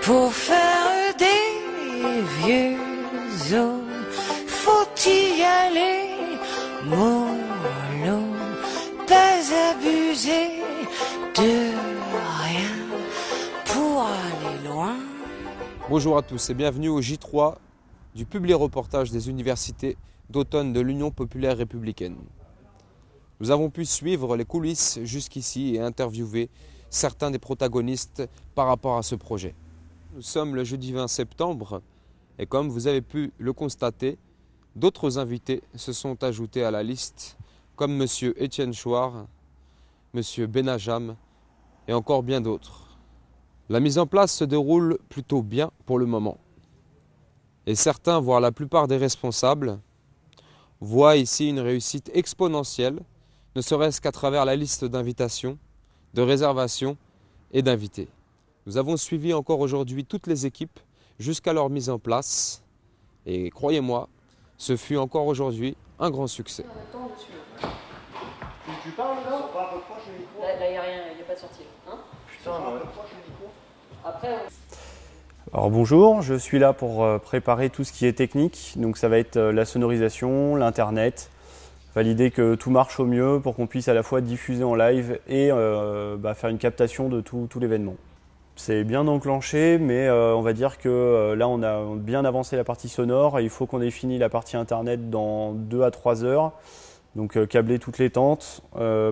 Pour faire des vieux os, faut y aller mollo, pas abuser de rien pour aller loin. Bonjour à tous et bienvenue au J3 du Publi-Reportage des universités d'automne de l'Union populaire républicaine. Nous avons pu suivre les coulisses jusqu'ici et interviewer certains des protagonistes par rapport à ce projet. Nous sommes le jeudi 20 septembre et comme vous avez pu le constater, d'autres invités se sont ajoutés à la liste comme M. Étienne Chouard, M. Benajam et encore bien d'autres. La mise en place se déroule plutôt bien pour le moment. Et certains, voire la plupart des responsables, voient ici une réussite exponentielle, ne serait-ce qu'à travers la liste d'invitations, de réservations et d'invités. Nous avons suivi encore aujourd'hui toutes les équipes jusqu'à leur mise en place. Et croyez-moi, ce fut encore aujourd'hui un grand succès. Tu parles là ? Là, il n'y a rien, il n'y a pas de sortie. Hein ? Putain, ouais. Après, Alors bonjour, je suis là pour préparer tout ce qui est technique, donc ça va être la sonorisation, l'internet, valider que tout marche au mieux pour qu'on puisse à la fois diffuser en live et faire une captation de tout l'événement. C'est bien enclenché, mais on va dire que là on a bien avancé la partie sonore et il faut qu'on ait fini la partie internet dans 2 à 3 heures. Donc câbler toutes les tentes,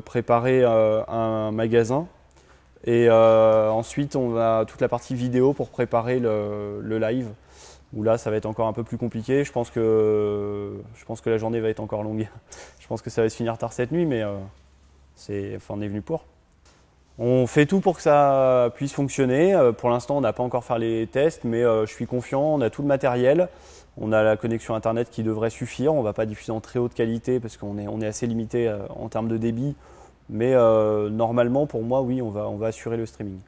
préparer un magasin. Et ensuite, on a toute la partie vidéo pour préparer le live, où là, ça va être encore un peu plus compliqué. Je pense que la journée va être encore longue. Je pense que ça va se finir tard cette nuit, mais on est venu pour. On fait tout pour que ça puisse fonctionner. Pour l'instant, on n'a pas encore fait les tests, mais je suis confiant. On a tout le matériel. On a la connexion Internet qui devrait suffire. On ne va pas diffuser en très haute qualité parce qu'on est assez limité en termes de débit. Mais normalement, pour moi, oui, on va assurer le streaming.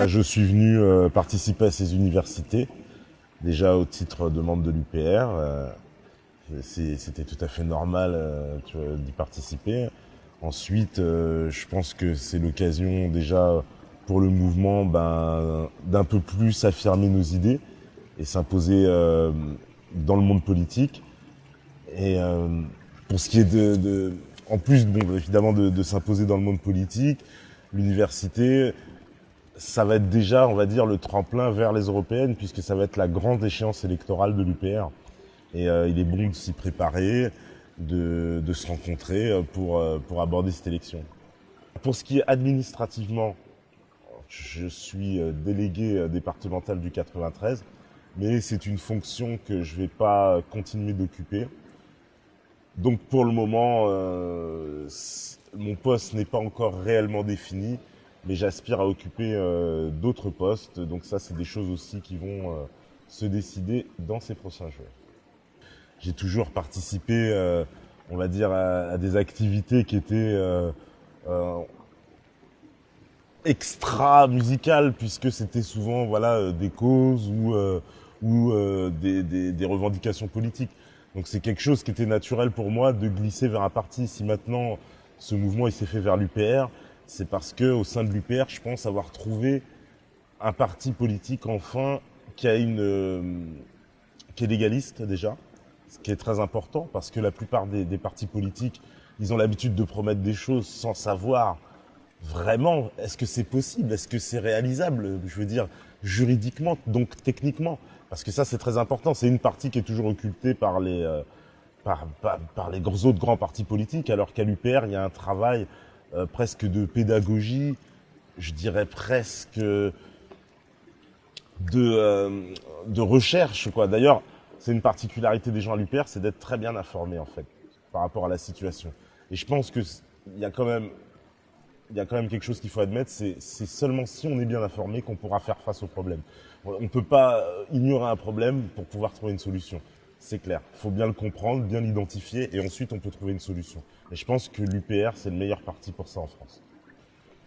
Je suis venu participer à ces universités, déjà au titre de membre de l'UPR. C'était tout à fait normal d'y participer. Ensuite, je pense que c'est l'occasion déjà pour le mouvement d'un peu plus affirmer nos idées et s'imposer dans le monde politique. Et pour ce qui est en plus évidemment de s'imposer dans le monde politique, l'université, ça va être déjà, on va dire, le tremplin vers les européennes, puisque ça va être la grande échéance électorale de l'UPR. Et il est bon de s'y préparer, de se rencontrer pour aborder cette élection. Pour ce qui est administrativement, je suis délégué départemental du 93, mais c'est une fonction que je ne vais pas continuer d'occuper. Donc pour le moment, mon poste n'est pas encore réellement défini, mais j'aspire à occuper d'autres postes. Donc ça, c'est des choses aussi qui vont se décider dans ces prochains jours. J'ai toujours participé, on va dire, à des activités qui étaient extra musicales, puisque c'était souvent des causes ou des revendications politiques. Donc c'est quelque chose qui était naturel pour moi de glisser vers un parti. Si maintenant ce mouvement il s'est fait vers l'UPR, c'est parce que au sein de l'UPR, je pense avoir trouvé un parti politique enfin qui est légaliste déjà, ce qui est très important parce que la plupart des partis politiques, ils ont l'habitude de promettre des choses sans savoir vraiment est-ce que c'est possible, est-ce que c'est réalisable, je veux dire juridiquement, donc techniquement. Parce que ça, c'est très important. C'est une partie qui est toujours occultée par les autres grands partis politiques, alors qu'à l'UPR, il y a un travail presque de pédagogie, je dirais presque de recherche, quoi. D'ailleurs, c'est une particularité des gens à l'UPR, c'est d'être très bien informés, en fait, par rapport à la situation. Et je pense que il y a quand même quelque chose qu'il faut admettre, c'est seulement si on est bien informé qu'on pourra faire face au problème. On ne peut pas ignorer un problème pour pouvoir trouver une solution. C'est clair. Il faut bien le comprendre, bien l'identifier et ensuite on peut trouver une solution. Et je pense que l'UPR, c'est le meilleur parti pour ça en France.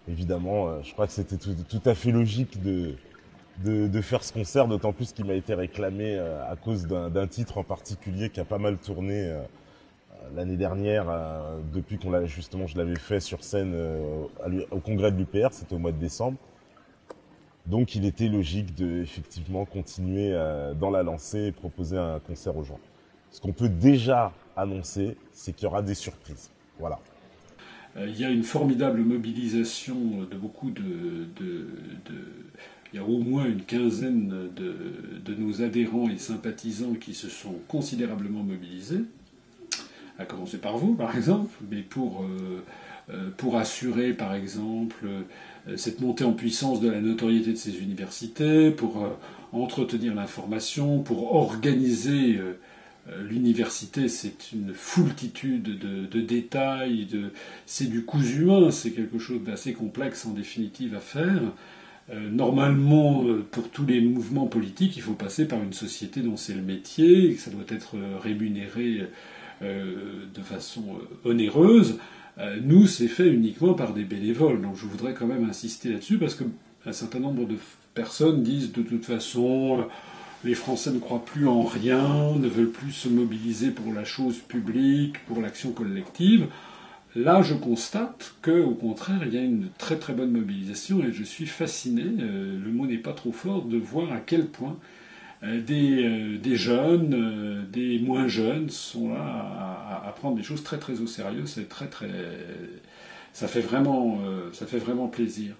Évidemment, je crois que c'était tout à fait logique de faire ce concert, d'autant plus qu'il m'a été réclamé à cause d'un titre en particulier qui a pas mal tourné l'année dernière, depuis qu'on l'a justement, je l'avais fait sur scène au congrès de l'UPR, c'était au mois de décembre. Donc il était logique de effectivement continuer dans la lancée et proposer un concert aux gens. Ce qu'on peut déjà annoncer, c'est qu'il y aura des surprises. Voilà. Il y a une formidable mobilisation de beaucoup il y a au moins une quinzaine de nos adhérents et sympathisants qui se sont considérablement mobilisés, à commencer par vous, par exemple, mais pour assurer, par exemple, cette montée en puissance de la notoriété de ces universités, pour entretenir l'information, pour organiser l'université. C'est une foultitude de détails, c'est du cousu humain, c'est quelque chose d'assez complexe en définitive à faire. Normalement, pour tous les mouvements politiques, il faut passer par une société dont c'est le métier, et que ça doit être rémunéré de façon onéreuse. Nous, c'est fait uniquement par des bénévoles. Donc je voudrais quand même insister là-dessus, parce qu'un certain nombre de personnes disent de toute façon, les Français ne croient plus en rien, ne veulent plus se mobiliser pour la chose publique, pour l'action collective. Là, je constate qu'au contraire, il y a une très très bonne mobilisation et je suis fasciné, le mot n'est pas trop fort, de voir à quel point des jeunes, des moins jeunes sont là à prendre des choses très très au sérieux. C'est très très, ça fait vraiment plaisir.